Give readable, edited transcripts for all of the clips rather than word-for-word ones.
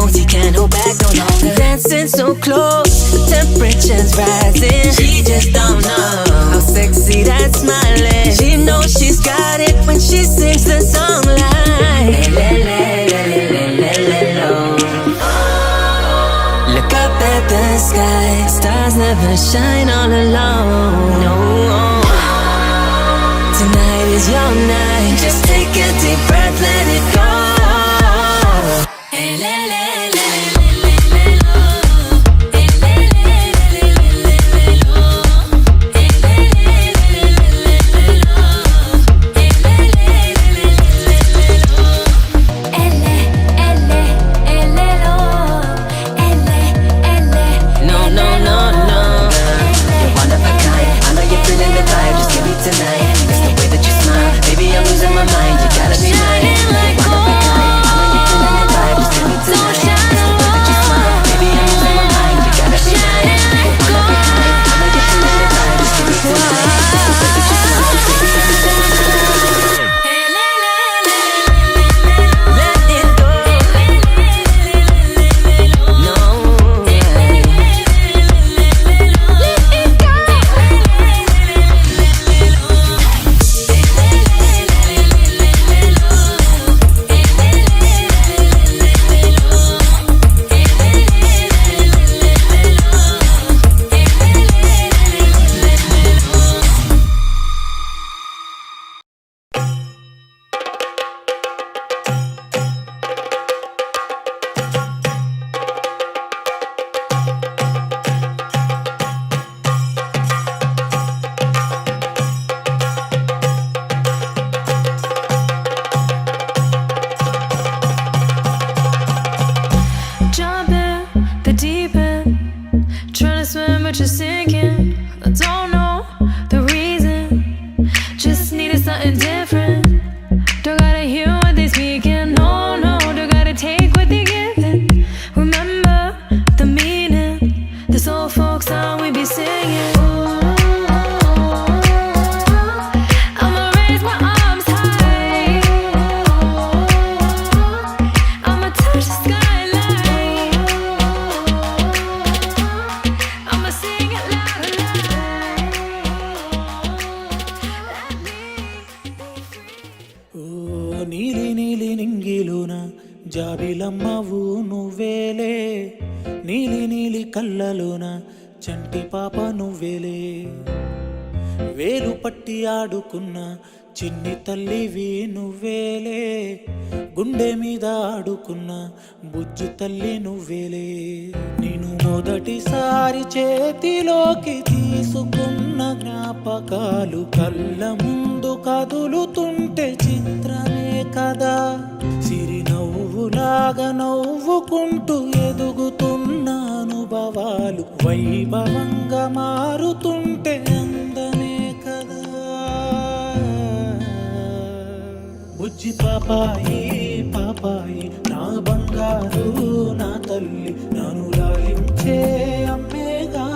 bones, he can't hold back no longer. Dancing so close, the temperature's rising. She just don't know how sexy that smile is. She knows she's got it when she sings the song like le, le, le, le, le, le, lo. Look up at the sky, stars never shine all alone. No, tonight is your night. Just take a deep breath, let it go. Hey, le, le. జాబిలమ్మవు నువ్వేలే, నీలి నీలి కళ్ళలోన చంటి పాప నువ్వేలే. వేలు పట్టి ఆడుకున్న చిన్ని తల్లివి నువ్వేలే, గుండె మీద ఆడుకున్న బుజ్జి తల్లి నువ్వేలే. నేను మొదటిసారి చేతిలోకి తీసుకున్న జ్ఞాపకాలు కళ్ళ ముందు కదులుతుంటే చిత్రమే కదా. సిరి నవ్వులాగా నవ్వుకుంటూ ఎదుగుతున్న అనుభవాలు వైభవంగా మారుతుంటే అందమే కదా. బుజ్జి పాపాయి పాపాయి నా బంగారు నా తల్లి, నన్ను లాలించే అమ్మేగా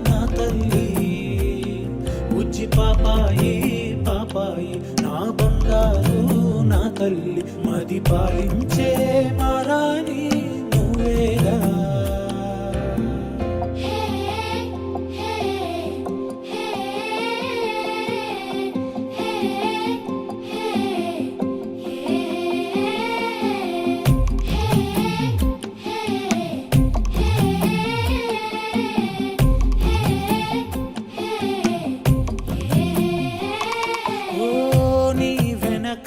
నా తల్లి. బుజ్జి పాపాయి పాపాయి నా బంగారు నా తల్లి, మది పాలించే మారాని నువ్వేగా.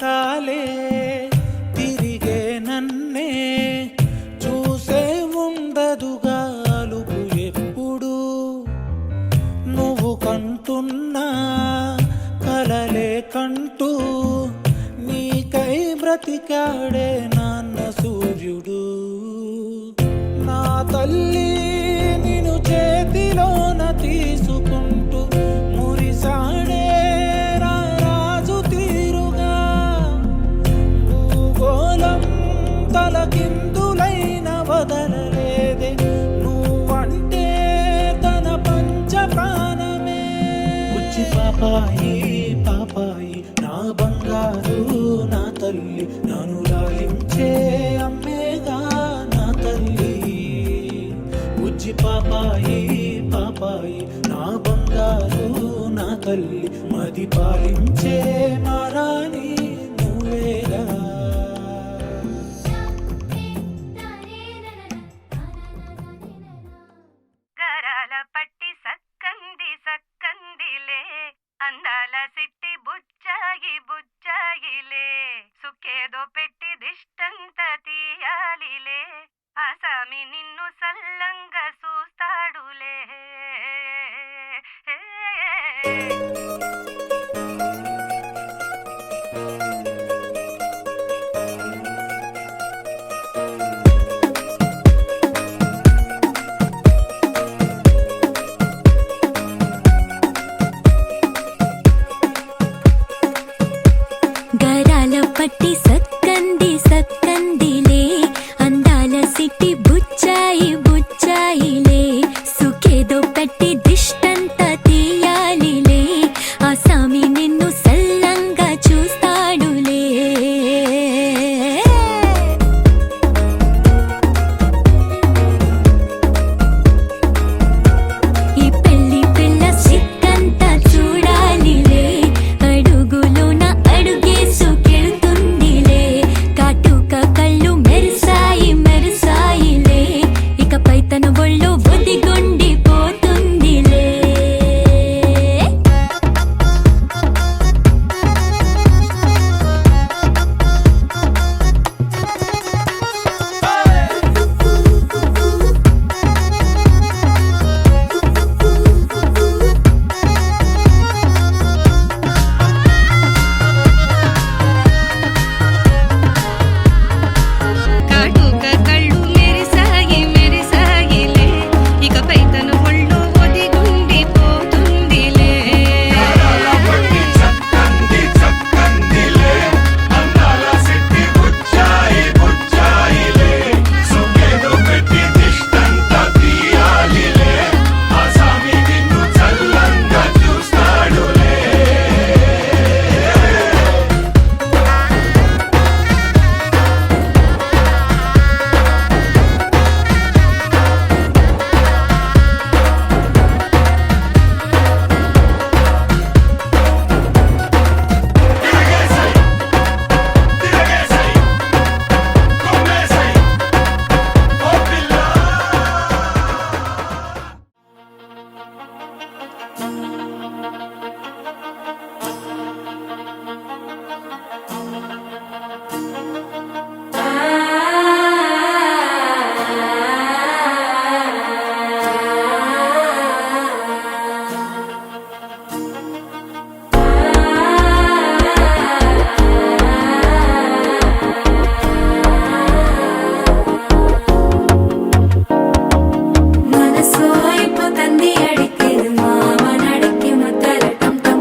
కాలే తిరిగే నన్నే చూసే ఉండదుగా అలుపు ఎప్పుడు. నువ్వు కంటున్నా కలలే కంటూ నీకై బ్రతికాడే నాన్న సూర్యుడు. నా తల్లి నిన్ను చేతిలోన తీసుకుంటూ మురిసాడే తలకిందులైన వదలలేదే, నువ్వంటే తన పంచ ప్రాణమే. బుజ్జి పాపాయి పాపాయి నా బంగారు నా తల్లి, నన్ను లాలించే అమ్మేగా నా తల్లి. పాపాయి నా బంగారు నా తల్లి మది పాలించే మారాని నువ్వేగా గరాల పట్టి సక్కంది సక్కందిలే అందాల సిట్టి బుచ్చాయి బుచ్చాయిలే సుఖేదో పెట్టి దిష్టంత తీయాలిలే ఆసామి నిన్ను సల్లంగా చూస్తాడులే గరాల పట్టి సక్కంది సక్కందిలే అందాల సిట్టి బుచ్చాయి బుచ్చాయిలే సుఖేదో పెట్టి దిష్టంత తీయాలిలే ఆసామి నిన్ను సల్లంగా చూస్తాడులే ఈ పెళ్లి పిల్ల సిక్కంతా చూడాలిలే అడుగులోన అడుగేసుకెళ్తుందిలే కాటుక కళ్ళు మెరిసాయి మెరిసాయిలే ఇకపై తన ఒళ్ళు ఒదిగొండిపోతుందిలే కాటుక కళ్ళు మెరిసాయి మెరిసాయిలే ఇకపై తన ఒళ్ళు ఒదిగుండిపోతుందిలే మనసో అయిపోతంది అడిగేది మామనడికి ముద్దల టం టం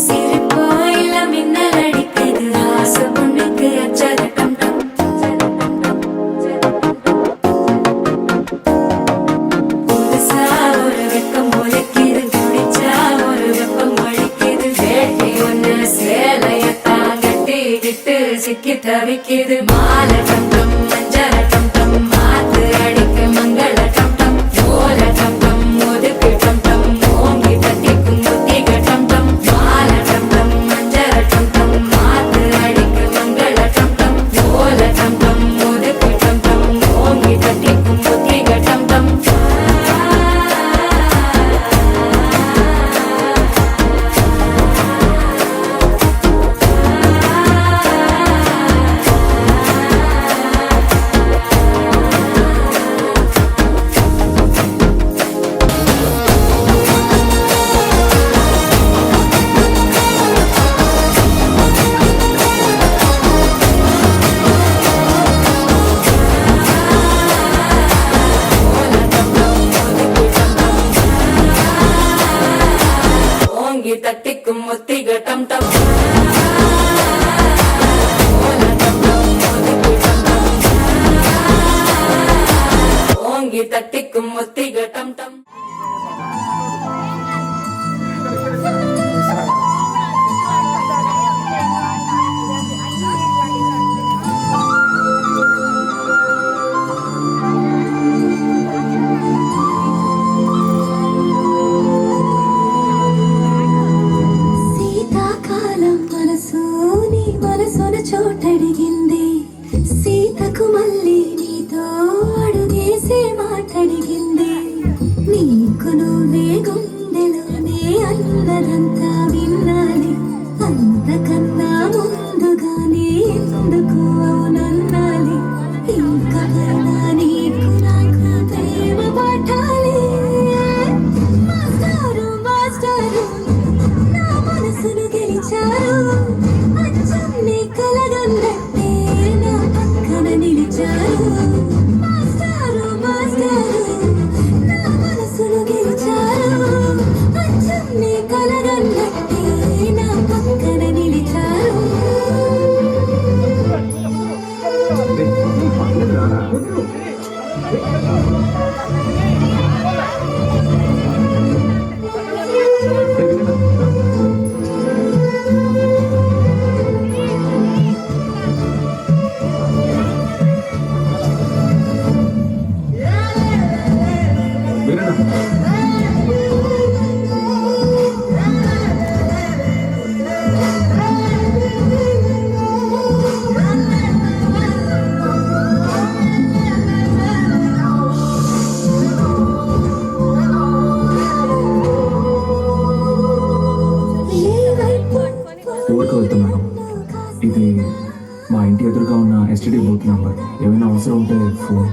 సిరిపోయిల మిన్నలడిగేది ఆశ పుణ్యకి అచ్చద టం టం புதுசா ஒரு வெக்கம் முளைக்கிது துடிச்சா ஒரு வெப்பம் அடிக்குது வேட்டி ஒண்ணு சேலையத்தான் கட்டிக்கிட்டு சிக்கி தவிக்குது மாலை டம் டம் மஞ்சள டம் டம் மாத்து அடிக்கு மங்கள டம் டம் ஓல டம் டம் ஒதுக்கு டம் டம் ஓங்கி தட்டிக்கும் புத்திக டம் டம் மாலை டம் டம் மஞ்சள டம் டம் மாத்து அடிக்கு மங்கள டம் டம் ஓல டம் டம் ஒதுக்கு டம் டம் ஓங்கி தட்டிக்கும் புத்திக டம் டம் ஓங்கி தட்டிக்கும் முத்திக டம் டம் ஓங்கி தட்டிக்கும் முத்திக டம் டம் ఎదురుగా ఉన్న ఎస్టీడీ బూత్ నెంబర్. ఏమైనా అవసరం ఉంటే ఫోన్.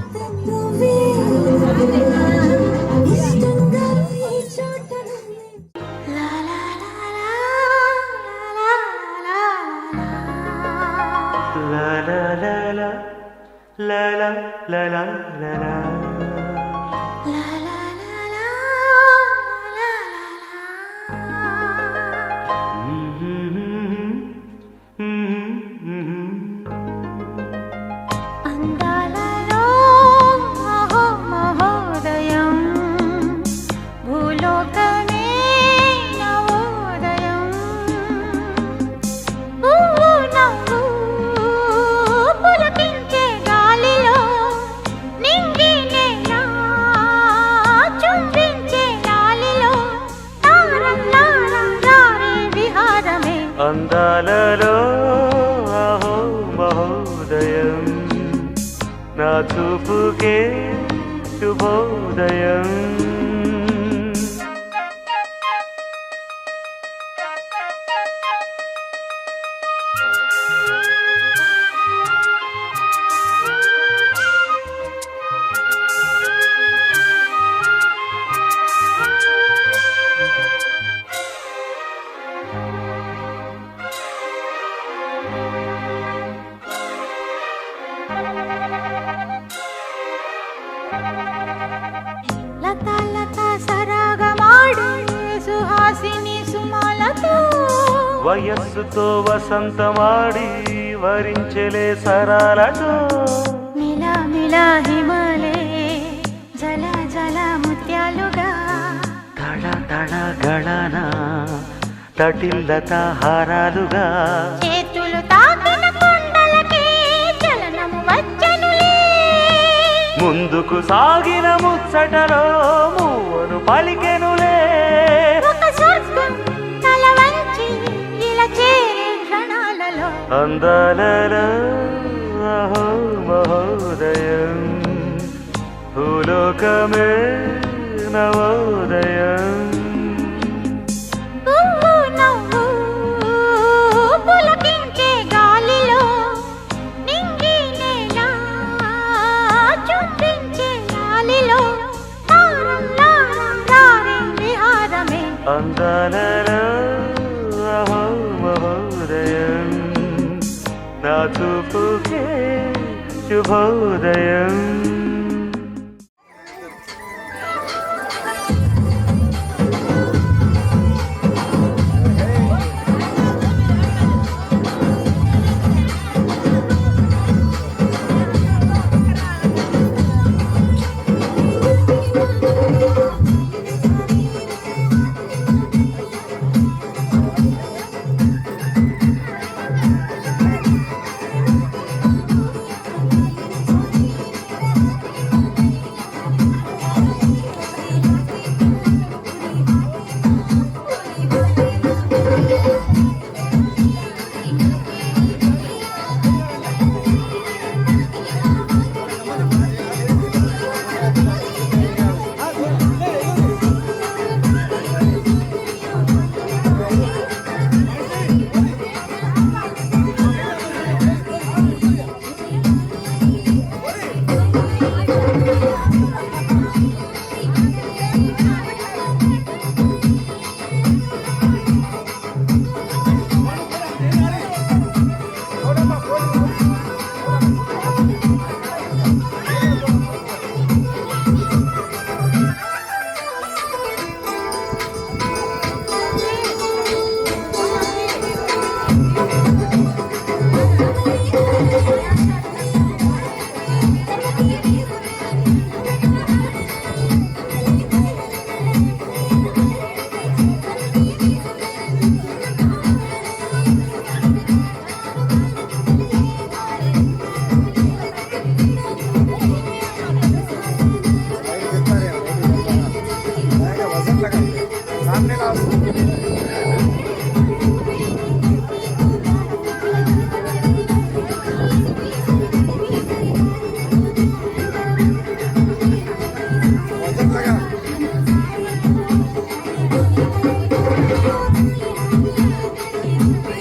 అందాలలో మహోదయం భూలోకమే నవోదయం నవ్వు పులకించే గాలిలో నింగి నేల చుంబించే గాలిలో తారం లారం రారే విహారమే. అందాలలో అహో మహోదయం నా చూపుకే శుభోదయం. లతా లతా సరాగమాడే సుహాసిని సుమాలతో వయస్సుతో వసంతమాడి వరించలే సరాలతో మిలా మిలా హిమలే జల జల ముత్యాలుగా తడ తడ గళన తటిల్లత హారాలుగా చేతులు తాకిన కొండలకే చలనము వచ్చనులే. ముందుకు సాగిన ముచ్చటలో మూవను పలికెనులే. ఒక స్వర్గం తల వంచి ఇలా చేరే క్షణాలలో అందాలలో అహో మహోదయం భూలోకమే నవోదయం. పువ్వు నవ్వు పులకించే గాలిలో నింగి నేల చుంబించే గాలిలో తారం లారం రారే విహారమే. అందాలలో అహో మహోదయం నా చూపుకే శుభోదయం.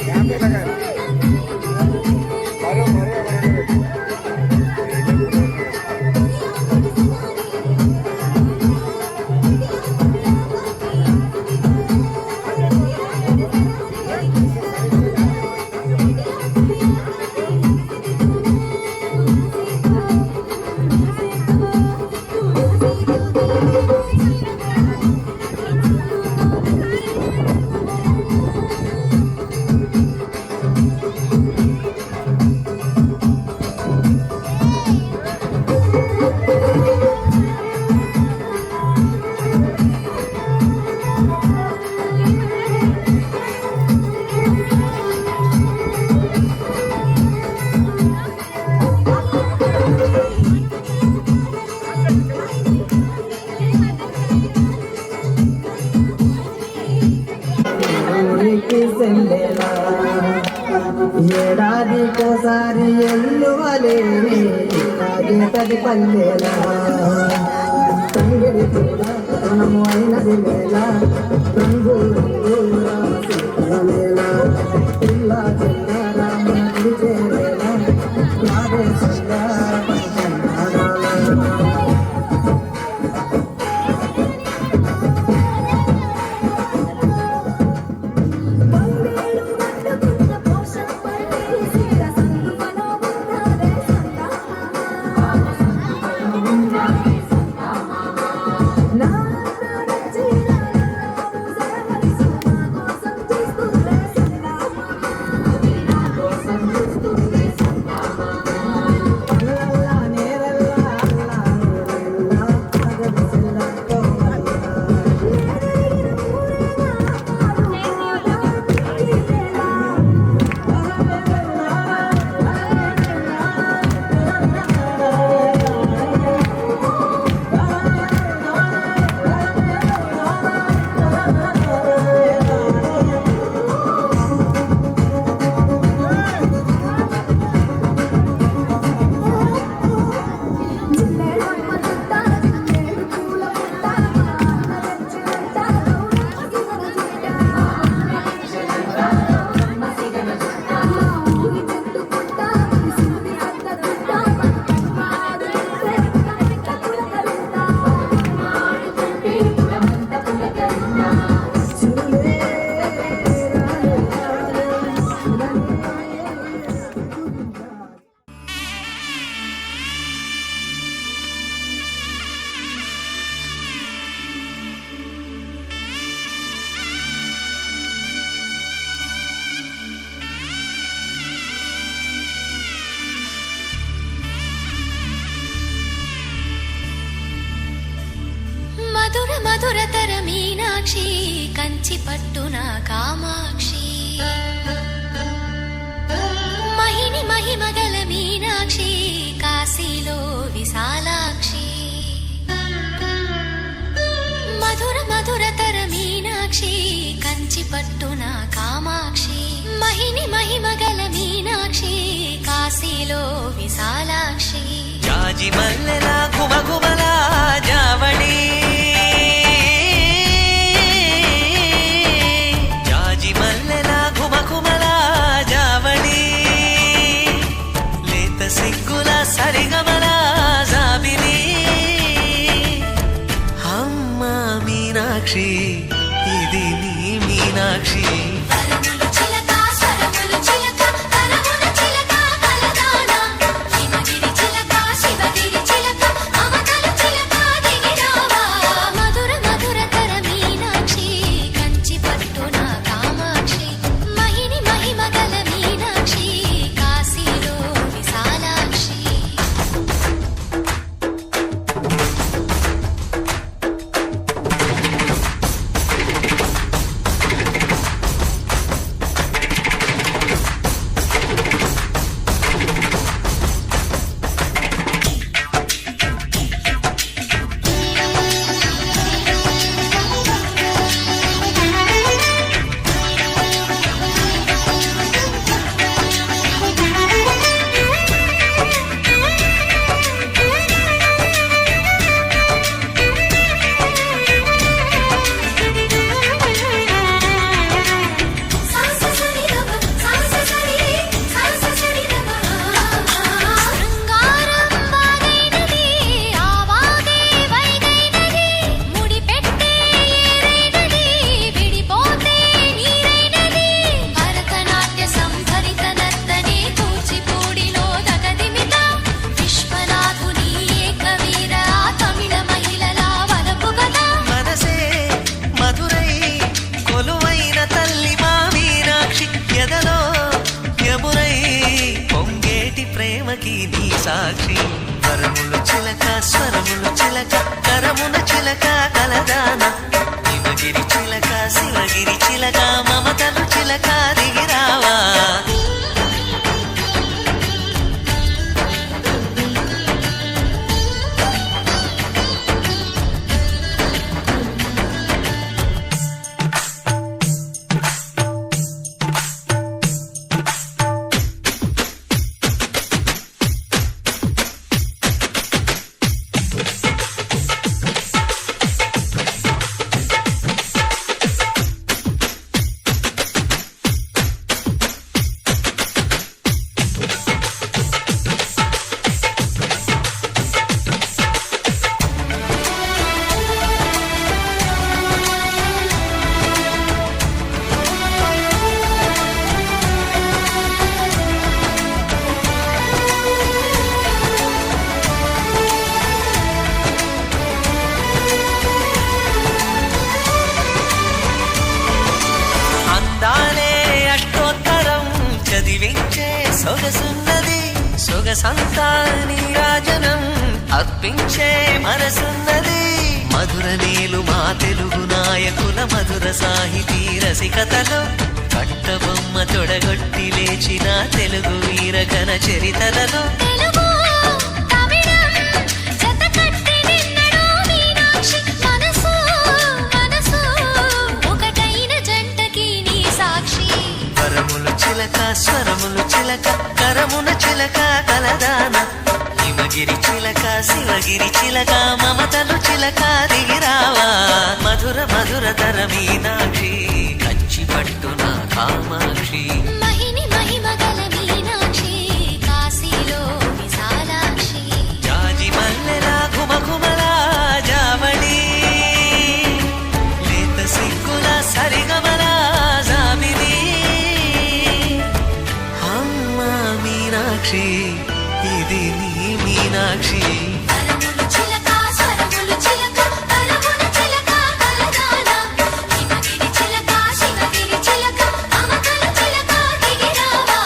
यहाँ पे लगा है। मारो मारो చెల్లెలా ఏడాదికోసారి ఎల్లువలేని తది పల్లెలా తంగిడి కూడా రుణము అయినది మేళ రంగు రంగుల మేళ పిల్ల చెల్ల రాముడి చేరేళ రావే మధుర మధురతర మీనాక్షి కంచి పట్టున కామాక్షి మహిని మహిమగల మీనాక్షి కాశీలో విశాలాక్షి మధుర మధురతర మీనాక్షి కంచి పట్టున కామాక్షి మహిని మహిమగల మీనాక్షి కాశీలో విశాలాక్షి జాజి మల్లెల గుమగుమల జావళి జాజి మల్లెల గుమగుమల జావళి లేత సిగ్గుల సరిగమల జాబిలి అమ్మ మీనాక్షి ఇది నీ మీనాక్షి సాక్షి వరములు చిలక స్వరములు చిలక కరమున చిలక కలదాన హిమగిరి చిలక శివగిరి చిలక మమతలు చిలక దిగిరావా వయసున్నది సొగసంతా నీరాజనం అర్పించే మనసున్నది మధుర నీలు మా తెలుగు నాయకుల మధుర సాహితీ రసికతలో కట్టబొమ్మ తొడగొట్టి లేచిన తెలుగు వీరగణ చరితలలో స్వరములు చిలక కరమున చిలక కలదాన హిమగిరి చిలక శివగిరి చిలక మమతలు చిలక దిగిరావా మధుర మధుర తర మీనాక్షి కంచి పట్టున కామాక్షి మహిని మహిమగల మీనాక్షి కాశీలో విశాలాక్షి జాజి మల్లెలా ఘుమఘుమలా జావళి లేత సిగ్గుల సరిగమలా జాబిలి మీనాక్షి ఇది నీ మీనాక్షి కరములు చిలక స్వరములు చిలక కరమున చిలక కలదాన హిమగిరి చిలక శివగిరి చిలక మమతలు చిలక దిగిరావా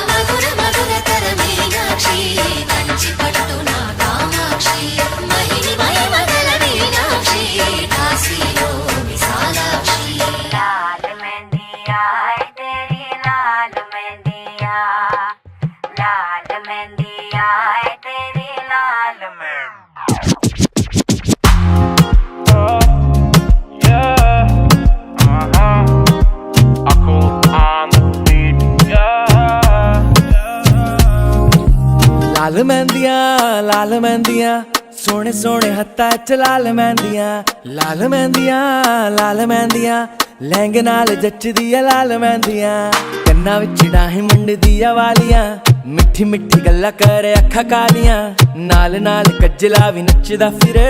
మధుర మధుర తర మీనాక్షి కంచి పట్టున కామాక్షి మహిని మహిమగల మీనాక్షి కాశీలో విశాలాక్షి लाल मेहंदिया है तेरी लाल मेहंदिया लाल मेहंदिया है तेरी लाल लाल मेहंदियां सोने सोने हत्था च लाल मेहंदियां लहंगे नाल जचदी लाल मेहंदियां कन्ना विच डायमंड दिया वालियां मिठी मिठी गल्ला करे अखा कालियां नाल नाल कजला भी नचदा फिरे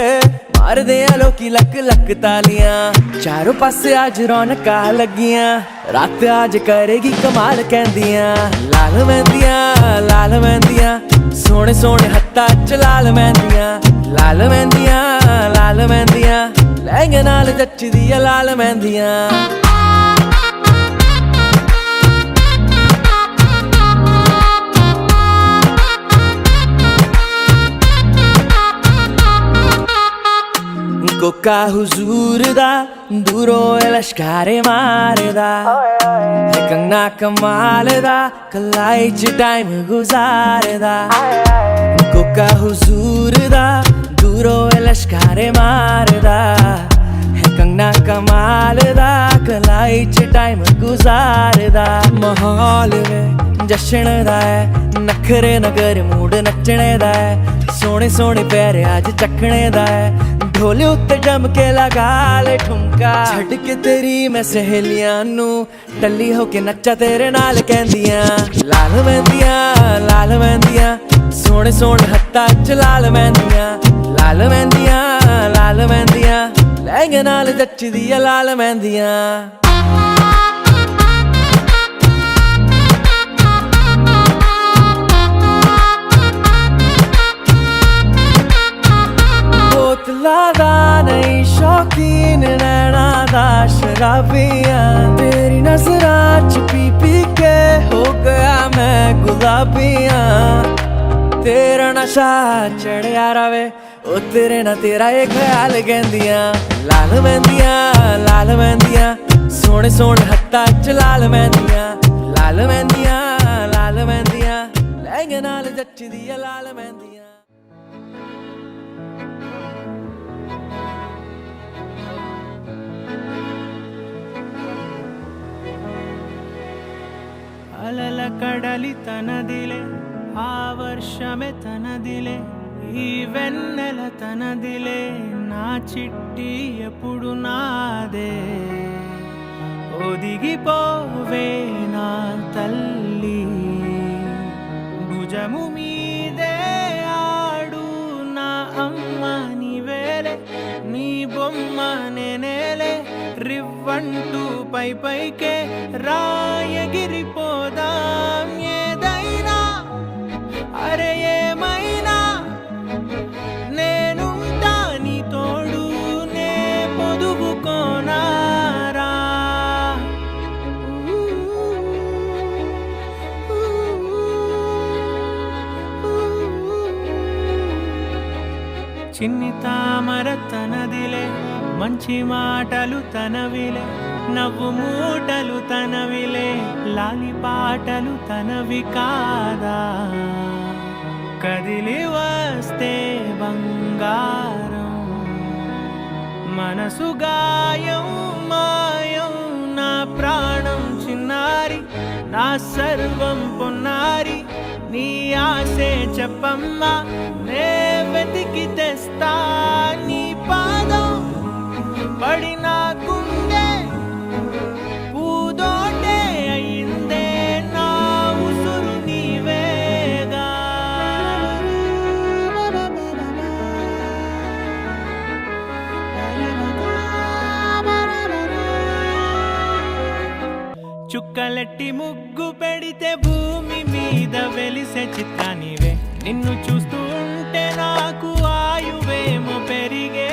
मारदे लोकी लक लक तालियां चारों पासे आज रौनकां लगियां रात आज करेगी कमाल कहंदियां लाल मेहंदियां सोने सोने हत्था च लाल मेहंदियां लहंगे नाल जचदी लाल मेहंदियां कोका हुजूर दा दूरों लश्कारे मारदा है कंगना कमाल दा कलाई च टाइम गुजारदा कोका हुजूर दा दूरों लश्कारे मारदा है कंगना कमाल दा कलाई च टाइम गुजारदा माहौल वे जश्न दा है नखरे नगर मूड नचने दा है सोने सोने पैर आज चखने दा है ढोले उत्ते जम के लगा ले ठुमका छड़ के तेरी मैं सहेलियां नू टल्ली होके नच्चा तेरे नाल कहंदियां लाल मेहंदियां सोने सोने हत्था च लाल मेहंदियां लहंगे नाल जचदी लाल मेहंदियां बोतला दा नहीं शौकीन नैना दा शराबियां तेरी नजरा च पी पी के हो गया मैं गुलाबियां तेरा नशा चढ़िया रवे ओ तेरे ना तेरा ये ख्याल कहंदियां लाल मेहंदियां सोने सोने हत्था च लाल मेहंदियां लहंगे नाल जचदी लाल मेहंदियां అలల కడలి తనదిలే ఆ వర్షమే తనదిలే ఈ వెన్నెల తనదిలే నా చిట్టి ఎప్పుడు నాదే ఒదిగిపోవే నా తల్లి భుజము మీదే ఆడు నా అమ్మ నీవేలే నీ బొమ్మ నేనేలే రివ్వంటూ పై పైకే రాయగిరిపోదాం ఏదైనా అరే ఏమైనా నేనుంటా నీ తోడు నే పొదుపుకోనారా చిన్ని తామర తనదిలే, మంచి మాటలు తనవిలే, నవ్వు మూటలు తనవిలే, లాలి పాటలు తనవి కాదా, కదిలి వస్తే బంగారం, మనసు గాయం మాయం, నా ప్రాణం చిన్నారి, నా సర్వం పొన్నారి, నీ ఆశే చెప్పమ్మా, నే వెతికి తెస్తా నీ పాదం, పడిన గుండె పూదోటే అయిందే, నా ఉసురు నీవేగా. చుక్కలెట్టి ముగ్గు పెడితే భూమి మీద వెలిసే చిత్రానివే, నిన్ను చూస్తూ ఉంటే నాకు ఆయువేమో పెరిగే,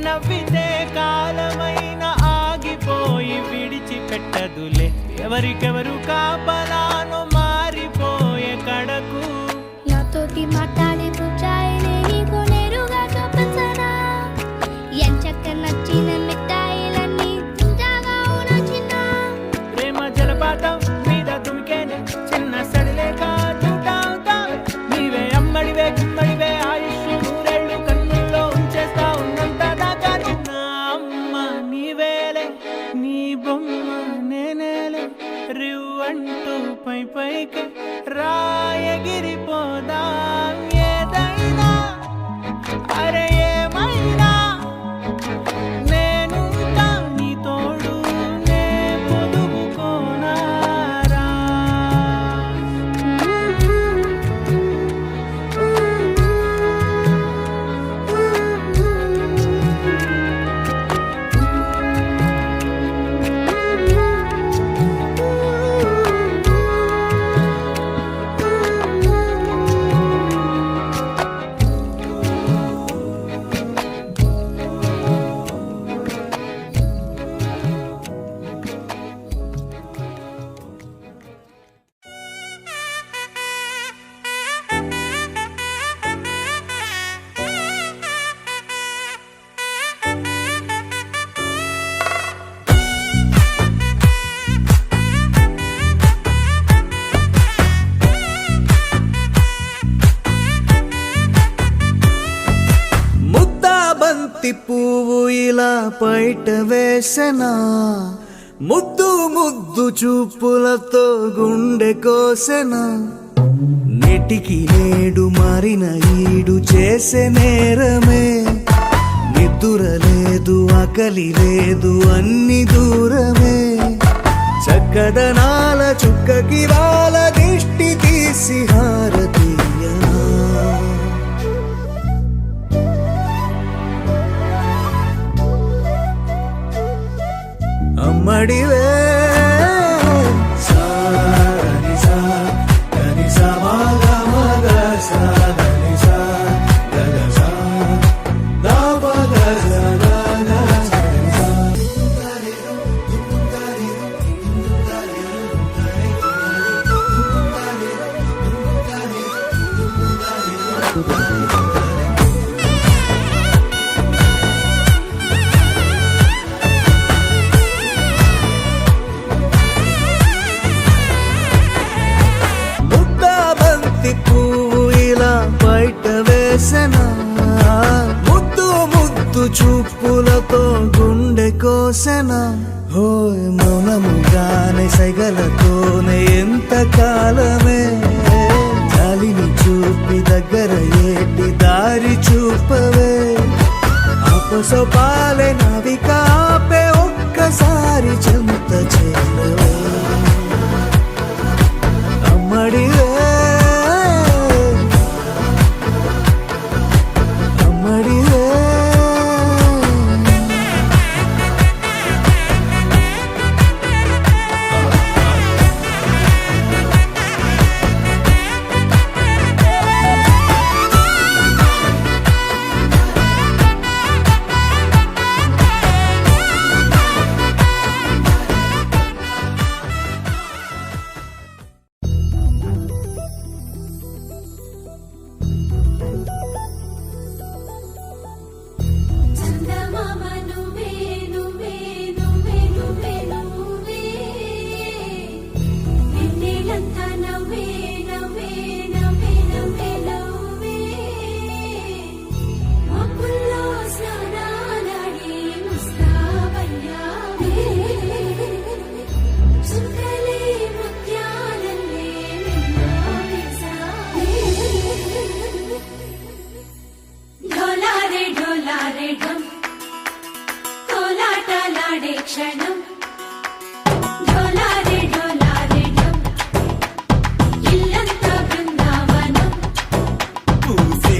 నవ్వితే కాలమైన ఆగిపోయి విడిచిపెట్టదులే, ఎవరికెవరు కాపలానో మారిపోయే కడకు. నాతోటి మాట్లాడే పుచ్చాయిని నీకు నేరుగా చూపించనా, ఎంచక్క నచ్చిన మిఠాయిలన్నీ తింటాగా నచ్చిన, ప్రేమ జలపాతం మీద తుమికేనే చిన్న సడిలేక చూటావుతావే, నీవే అమ్మడివే గుమ్మడివే, ఆయుష్ నూరేళ్ళు కన్నుల్లో ఉంచేస్తా ఉన్నంత దాకా, నా అమ్మ నీవేలే, నీ బొమ్మ నేనేలే, రివ్వంటూ పై పైకి రాయగిరిపోదాం, ఏదైనా అరే ఏమైనా నేనుంటా నీ తోడు, నే పొదుపుకోనారా. ముద్దాబంతి పువ్వు ఇలా బయట వేసెనా, ముద్దు ముద్దు చూపులతో గుండె కోసెనా, నెటికి నేడు మారిన ఈడు చేసే నేరమే, నిద్ర లేదు ఆకలి లేదు అన్ని దూరమే, చక్కదనాల చుక్కకి వాళ్ళ దిష్టి తీసి హారతీయనా, అమ్మడివే ముద్దాబంతి పువ్వు ఇలా బయట వేసెనా, ముద్దు ముద్దు చూపులతో గుండె కోసెనా, హోయ్ మౌనముగానే సైగలతోనే ఎంత కాలమే, గాలిని చూపి దగ్గర ఏటి దారి చూపవే, అపసపాలే నవిక ఆపే ఒక్కసారి చెంత చేరవే, అమ్మడివే అమ్మడివే. ढोलालाडे क्षणं ढोलारे ढोलारे ढम इल्लंत बृंदावनं పూసే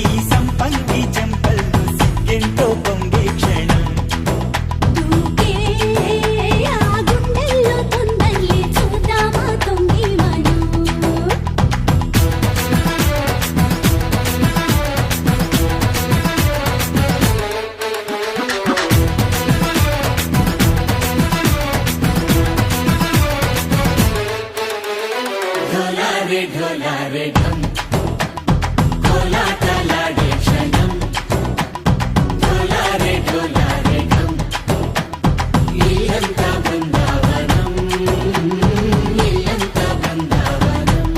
ఈ సంపంగి చెంపల్లో సిగ్గెంతో పొంగే క్షణం దూకే ఆ గుండెల్లో తొందరలే చూద్దామా తొంగి మనం ढोलारे ढोलारे ढम कोलाटलाडे क्षणं ढोलारे ढोलारे ढम ఇల్లంతా బృందావనం ఇల్లంతా బృందావనం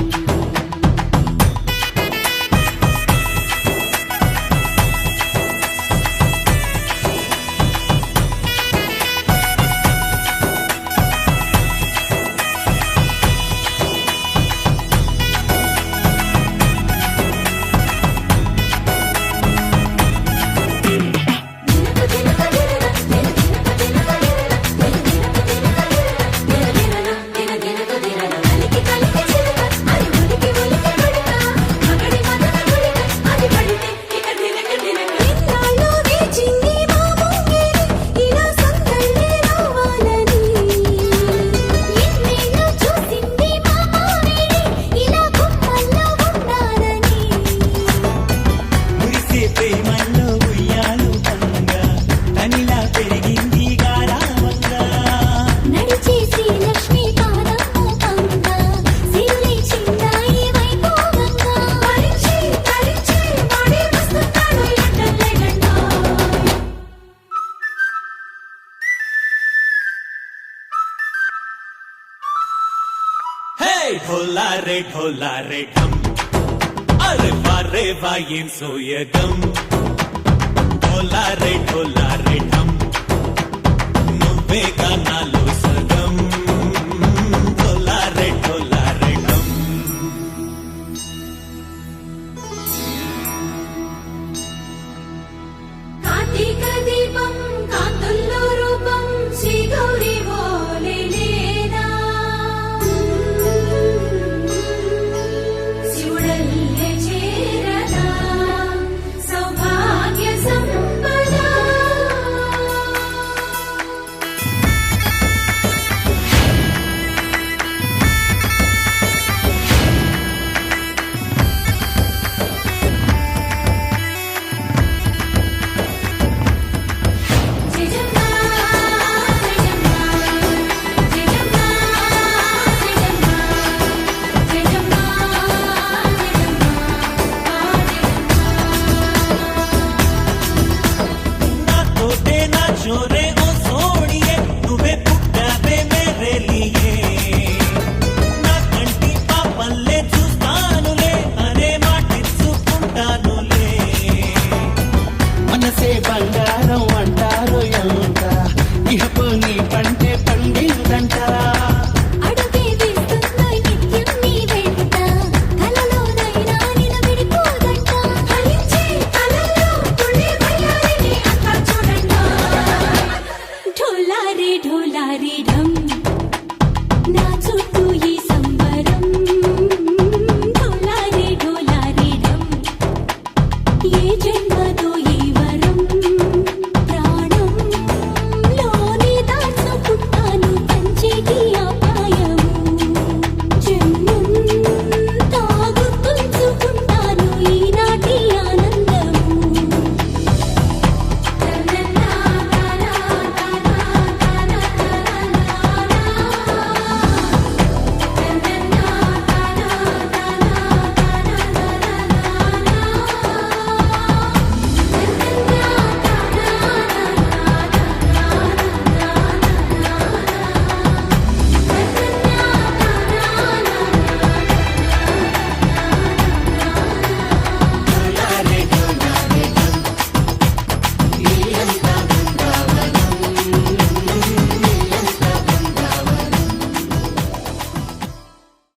మురిసే ప్రేమల్లో ఉయ్యాలు పంగా తనిలా పెరిగింది గారావంగా నడిచే శ్రీలక్ష్మి పాదము పంగా సిరి చిందాయి వైభోగంగా పరిచి పరిచి వాడి వస్తున్నాడు ఎట్టలే గండా హే ढोलारे ढम అరే వారే వాయేం సోయగం ढोलारे ढम నువ్వే గానాలో